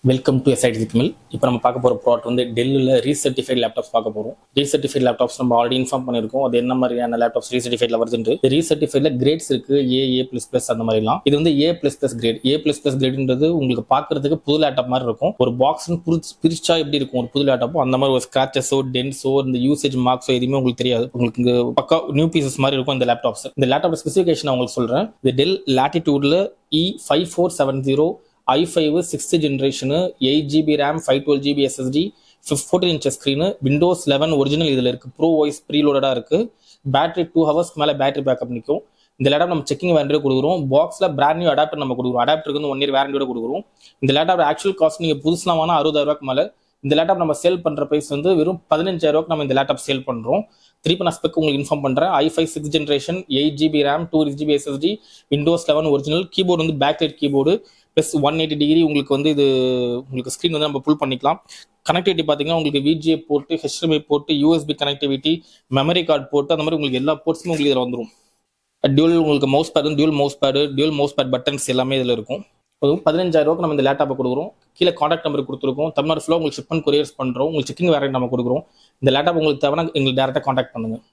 Welcome to SID Tamil. இப்போ நம்ம பார்க்க போகிற ப்ராடக்ட் வந்து டெல்லில் ரீசர்டிஃபைட் லேப்டாப்ஸ் பார்க்க போகிறோம். ரீசர்டிஃபைட் லேப்டாப்ஸ் நம்ம ஆல்ரெடி இன்ஃபார்ம் பண்ணியிருக்கோம். அது என்ன மாதிரியான லேப்டாப்ஸ் ரீசர்டிஃபைட்ல வருதுன்னு. ரீசர்டிஃபைட்ல கிரேட்ஸ் இருக்கு, ஏ அந்த மாதிரிலாம். இது வந்து கிரேட். கிரேட்ன்றது உங்களுக்கு பார்க்கறதுக்கு புது லேப்டாப் மாதிரி இருக்கும். ஒரு பாக்ஸ் பிரிச்சா எப்படி இருக்கும் ஒரு புது லேப்டாப், அந்த மாதிரி ஒரு ஸ்கிராச்சஸோ டென்ஸோ இந்த யூசேஜ் மார்க்ஸோ எதுவுமே உங்களுக்கு தெரியாது. உங்களுக்கு பக்கா நியூ பீசஸ் மாதிரி இருக்கும் இந்த லேப்டாப்ஸ். இந்த லேப்டாப் ஸ்பெசிஃபிகேஷன் உங்களுக்கு சொல்றேன். இது டெல் லாட்டிடியூட்ல E5470 i5 6th generation, 8GB RAM, 512GB SSD, 14 inch screen, Windows 11 original இதில் இருக்குது. ப்ரோ வாய்ஸ் ப்ரீலோடடாக இருக்குது. பேட்டரி 2 hours மேலே பேட்டரி பேக்கப் நிற்கும். இந்த லேப்டாப் நம்ம செக்கிங் வேரண்டியோட கொடுக்குறோம். பாக்ஸில் பிராண்ட் நியூ அடாப்டர் நம்ம கொடுக்குறோம். அடாப்டருக்கு வந்து 1 year வேரண்டியோட கொடுக்குறோம். இந்த லேப்டாப் ஆக்சுவல் காஸ்ட் நீங்கள் புதுசுலாம் வாங்கினா 60,000 மேலே. இந்த லேப்டாப் நம்ம சேல் பண்ணுற ப்ரைஸ் வந்து வெறும் 15,000 நம்ம இந்த லேப்டாப் சேல் பண்ணுறோம். திருப்பி நான் ஸ்பெக் உங்களுக்கு இன்ஃபார்ம் பண்ணுறேன். i5 6th generation, 8GB RAM, 2GB SSD, Windows 11 original. Keyboard வந்து பேக்லைட் கீபோர்டு ப்ளஸ் 180 டிகிரி உங்களுக்கு வந்து இது உங்களுக்கு ஸ்க்ரீன் வந்து நம்ம புல் பண்ணிக்கலாம். கனெக்டிவிட்டி பார்த்தீங்கன்னா உங்களுக்கு VGA port, HDMI port, USB connectivity, memory card port, அந்த மாதிரி உங்களுக்கு எல்லா போர்ட்ஸுமே உங்களுக்கு இதில் வந்துடும். டியூல் உங்களுக்கு mouse pad, dual mouse pad buttons எல்லாமே இதில் இருக்கும். 15,000 நம்ம இந்த லேப்டாப்பை கொடுக்குறோம். கீழே கான்டாக்ட் நம்பர் கொடுத்துருக்கோம். தமிழ்நாடு ஃபுல்லாக உங்களுக்கு ஷிப்மெண்ட் கொரியர்ஸ் பண்ணுறோம். உங்களுக்கு செக்கிங் வேரண்ட் நம்ம கொடுக்குறோம். இந்த லேப்டாப் உங்களுக்கு தேவைன்னா எங்களுக்கு டேரெக்டாக கான்டாக்ட் பண்ணுங்கள்.